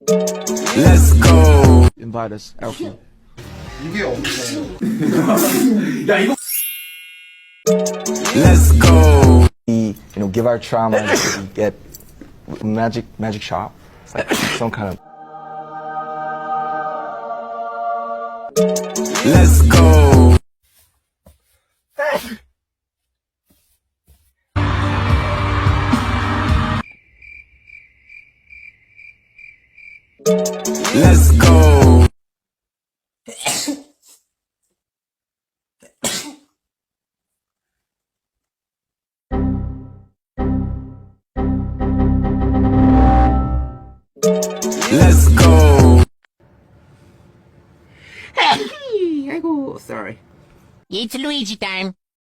Let's go. Invite us, Alfie. 이게 없네. 야 이거 Let's go. We, give our trauma, we get magic shop. It's like some kind of. Let's go. Let's go. Let's go. 아이고 sorry. It's Luigi time.